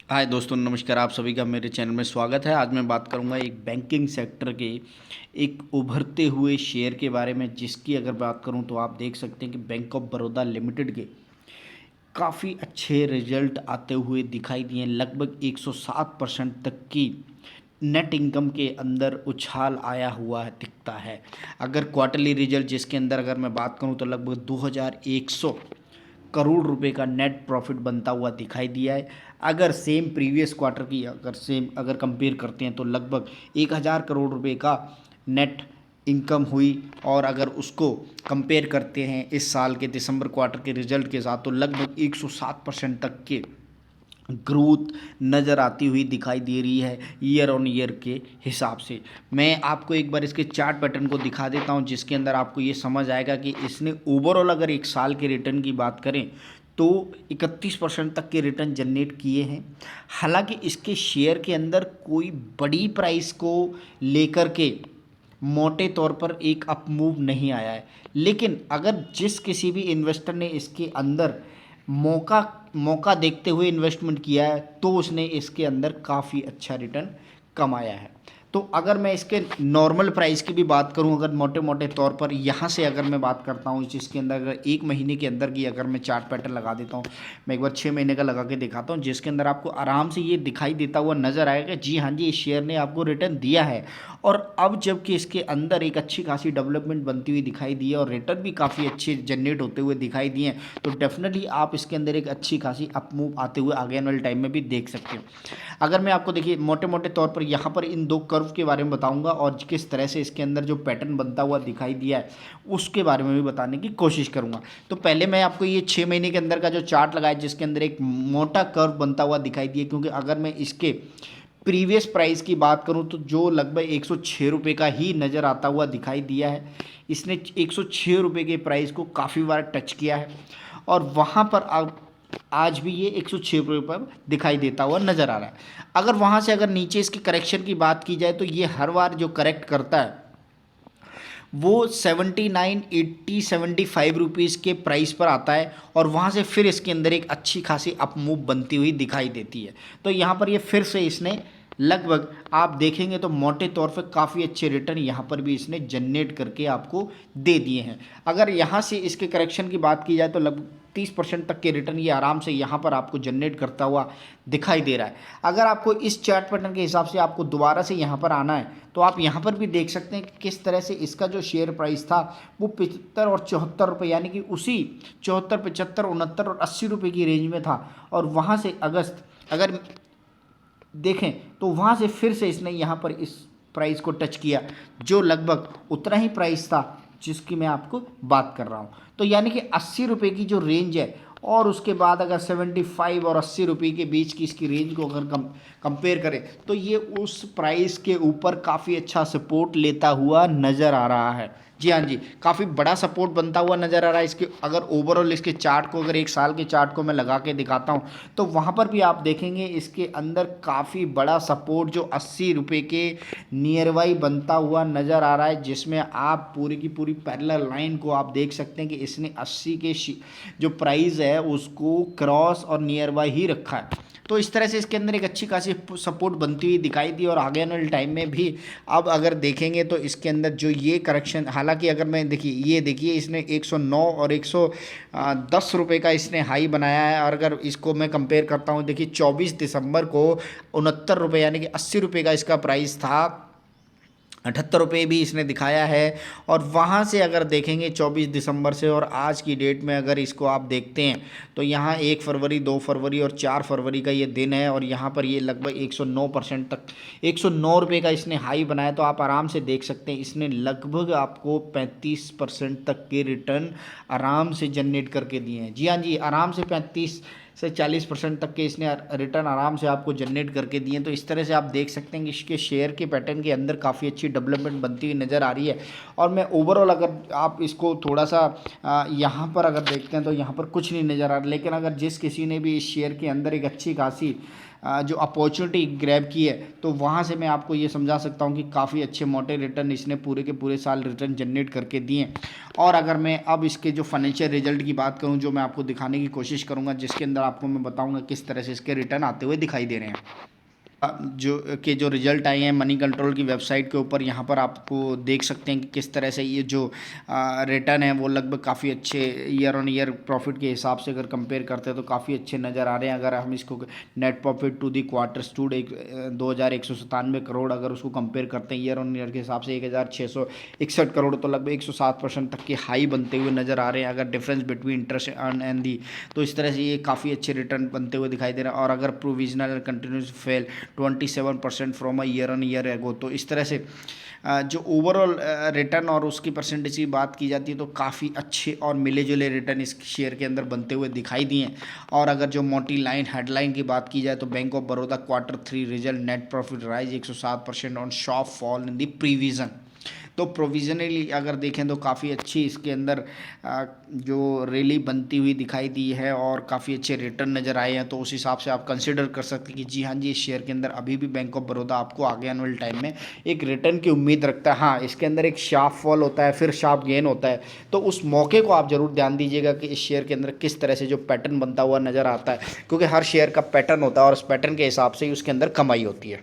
हाय दोस्तों, नमस्कार। आप सभी का मेरे चैनल में स्वागत है। आज मैं बात करूंगा एक बैंकिंग सेक्टर के एक उभरते हुए शेयर के बारे में, जिसकी अगर बात करूं तो आप देख सकते हैं कि बैंक ऑफ बड़ौदा लिमिटेड के काफ़ी अच्छे रिजल्ट आते हुए दिखाई दिए। लगभग 107% तक की नेट इनकम के अंदर उछाल आया हुआ है दिखता है। अगर क्वार्टरली रिजल्ट जिसके अंदर अगर मैं बात करूं तो लगभग 2100 करोड़ रुपए का नेट प्रॉफिट बनता हुआ दिखाई दिया है। अगर सेम प्रीवियस क्वार्टर की अगर कंपेयर करते हैं तो लगभग 1000 करोड़ रुपए का नेट इनकम हुई। और अगर उसको कंपेयर करते हैं इस साल के दिसंबर क्वार्टर के रिजल्ट के साथ तो लगभग 107% तक के ग्रोथ नज़र आती हुई दिखाई दे रही है ईयर ऑन ईयर के हिसाब से। मैं आपको एक बार इसके चार्ट पैटर्न को दिखा देता हूं, जिसके अंदर आपको ये समझ आएगा कि इसने ओवरऑल अगर एक साल के रिटर्न की बात करें तो 31% तक के रिटर्न जनरेट किए हैं। हालांकि इसके शेयर के अंदर कोई बड़ी प्राइस को लेकर के मोटे तौर पर एक अप मूव नहीं आया है, लेकिन अगर जिस किसी भी इन्वेस्टर ने इसके अंदर मौका मौका देखते हुए इन्वेस्टमेंट किया है तो उसने इसके अंदर काफ़ी अच्छा रिटर्न कमाया है। तो अगर मैं इसके नॉर्मल प्राइस की भी बात करूं, अगर मोटे मोटे तौर पर यहाँ से अगर मैं बात करता हूँ जिसके अंदर अगर एक महीने के अंदर की अगर मैं चार्ट पैटर्न लगा देता हूँ, मैं एक बार 6 महीने का लगा के दिखाता हूँ, जिसके अंदर आपको आराम से ये दिखाई देता हुआ नजर आएगा जी हाँ जी, इस शेयर ने आपको रिटर्न दिया है। और अब जबकि इसके अंदर एक अच्छी खासी डेवलपमेंट बनती हुई दिखाई दी है और रिटर्न भी काफ़ी अच्छे जनरेट होते हुए दिखाई दिए हैं, तो डेफिनेटली आप इसके अंदर एक अच्छी खासी अप मूव आते हुए आगे आने वाले टाइम में भी देख सकते हो। अगर मैं आपको देखिए मोटे मोटे तौर पर यहाँ पर इन दो कर्व के बारे में बताऊंगा और किस तरह से इसके अंदर जो पैटर्न बनता हुआ दिखाई दिया है उसके बारे में भी बताने की कोशिश करूंगा। तो पहले मैं आपको ये 6 महीने के अंदर का जो चार्ट लगाया जिसके अंदर एक मोटा कर्व बनता हुआ दिखाई दिया, क्योंकि अगर मैं इसके प्रीवियस प्राइस की बात करूं तो जो लगभग 106 रुपये का ही नज़र आता हुआ दिखाई दिया है। इसने 106 रुपये के प्राइस को काफ़ी बार टच किया है और वहाँ पर अब आज भी ये 106 रुपये पर दिखाई देता हुआ नज़र आ रहा है। अगर वहाँ से अगर नीचे इसकी करेक्शन की बात की जाए तो ये हर बार जो करेक्ट करता है वो 79, 80, 75 रुपीज़ के प्राइस पर आता है और वहाँ से फिर इसके अंदर एक अच्छी खासी अप मूव बनती हुई दिखाई देती है। तो यहाँ पर ये फिर से इसने लगभग आप देखेंगे तो मोटे तौर पर काफ़ी अच्छे रिटर्न यहाँ पर भी इसने जनरेट करके आपको दे दिए हैं। अगर यहाँ से इसके करेक्शन की बात की जाए तो लगभग 30% तक के रिटर्न ये आराम से यहाँ पर आपको जनरेट करता हुआ दिखाई दे रहा है। अगर आपको इस चार्ट पैटर्न के हिसाब से आपको दोबारा से यहाँ पर आना है तो आप यहाँ पर भी देख सकते हैं कि किस तरह से इसका जो शेयर प्राइस था वो 75 और 74 रुपये, यानी कि उसी 74, 75, 69 और 80 रुपये की रेंज में था। और वहाँ से अगस्त अगर देखें तो वहाँ से फिर से इसने यहाँ पर इस प्राइस को टच किया जो लगभग उतना ही प्राइस था जिसकी मैं आपको बात कर रहा हूँ। तो यानी कि 80 रुपये की जो रेंज है और उसके बाद अगर 75 और 80 रुपये के बीच की इसकी रेंज को अगर कंपेयर करें तो ये उस प्राइस के ऊपर काफ़ी अच्छा सपोर्ट लेता हुआ नज़र आ रहा है। जी हाँ जी, काफ़ी बड़ा सपोर्ट बनता हुआ नज़र आ रहा है। इसके अगर ओवरऑल इसके चार्ट को अगर एक साल के चार्ट को मैं लगा के दिखाता हूँ तो वहाँ पर भी आप देखेंगे इसके अंदर काफ़ी बड़ा सपोर्ट जो 80 रुपये के नियर बाई बनता हुआ नज़र आ रहा है, जिसमें आप पूरी की पूरी पैरेलल लाइन को आप देख सकते हैं कि इसने 80 के जो प्राइस है उसको क्रॉस और नियर बाई ही रखा है। तो इस तरह से इसके अंदर एक अच्छी खासी सपोर्ट बनती हुई दिखाई दी और आगे आने वाले टाइम में भी अब अगर देखेंगे तो इसके अंदर जो ये करेक्शन, हालांकि अगर मैं ये देखिए इसने 109 और 110 रुपये का इसने हाई बनाया है। और अगर इसको मैं कंपेयर करता हूँ, देखिए 24 दिसंबर को 69 रुपये यानी कि 80 रुपये का इसका प्राइस था, 78 रुपये भी इसने दिखाया है। और वहाँ से अगर देखेंगे 24 दिसंबर से और आज की डेट में अगर इसको आप देखते हैं तो यहाँ 1 फरवरी, 2 फरवरी और 4 फरवरी का ये दिन है और यहाँ पर ये लगभग 109% तक 109 रुपये का इसने हाई बनाया। तो आप आराम से देख सकते हैं इसने लगभग आपको 35% तक के रिटर्न आराम से जनरेट करके दिए हैं। जी हाँ जी, आराम से 35 से 40% तक के इसने रिटर्न आराम से आपको जनरेट करके दिए। तो इस तरह से आप देख सकते हैं कि इसके शेयर के पैटर्न के अंदर काफ़ी अच्छी डेवलपमेंट बनती हुई नज़र आ रही है। और मैं ओवरऑल अगर आप इसको थोड़ा सा यहाँ पर अगर देखते हैं तो यहाँ पर कुछ नहीं नज़र आ रहा, लेकिन अगर जिस किसी ने भी इस शेयर के अंदर एक अच्छी खासी जो अपॉर्चुनिटी ग्रैब की है तो वहाँ से मैं आपको ये समझा सकता हूँ कि काफ़ी अच्छे मोटे रिटर्न इसने पूरे के पूरे साल रिटर्न जनरेट करके दिए हैं। और अगर मैं अब इसके जो फाइनेंशियल रिजल्ट की बात करूँ जो मैं आपको दिखाने की कोशिश करूँगा, जिसके अंदर आपको मैं बताऊंगा किस तरह से इसके रिटर्न आते हुए दिखाई दे रहे हैं। जो रिजल्ट आए हैं मनी कंट्रोल की वेबसाइट के ऊपर, यहाँ पर आपको देख सकते हैं कि किस तरह से ये जो रिटर्न है वो लगभग काफ़ी अच्छे ईयर ऑन ईयर प्रॉफिट के हिसाब से अगर कंपेयर करते हैं तो काफ़ी अच्छे नज़र आ रहे हैं। अगर हम इसको net profit to the quarter stood 2197 crore, अगर उसको कंपेयर करते हैं ईयर ऑन ईयर के हिसाब से 1661 करोड़, तो लगभग 107% तक के हाई बनते हुए नज़र आ रहे हैं। अगर difference between interest earn and the, तो इस तरह से ये काफ़ी अच्छे रिटर्न बनते हुए दिखाई दे रहे हैं। और अगर provisional continuous fail 27% from a year on year ago, तो इस तरह से जो ओवरऑल रिटर्न और उसकी परसेंटेज की बात की जाती है तो काफ़ी अच्छे और मिले जुले रिटर्न इस शेयर के अंदर बनते हुए दिखाई दिए। और अगर जो मोटी लाइन हेडलाइन की बात की जाए तो bank of Baroda Q3 result net profit rise 107% on shop fall in the provision. तो प्रोविजनली अगर देखें तो काफ़ी अच्छी इसके अंदर जो रैली बनती हुई दिखाई दी है और काफ़ी अच्छे रिटर्न नज़र आए हैं। तो उस हिसाब से आप कंसिडर कर सकते हैं कि जी हाँ जी, इस शेयर के अंदर अभी भी बैंक ऑफ बड़ौदा आपको आगे आने वाले टाइम में एक रिटर्न की उम्मीद रखता है। हाँ, इसके अंदर एक शार्प फॉल होता है, फिर शार्प गेन होता है, तो उस मौके को आप ज़रूर ध्यान दीजिएगा कि इस शेयर के अंदर किस तरह से जो पैटर्न बनता हुआ नज़र आता है, क्योंकि हर शेयर का पैटर्न होता है और उस पैटर्न के हिसाब से ही उसके अंदर कमाई होती है।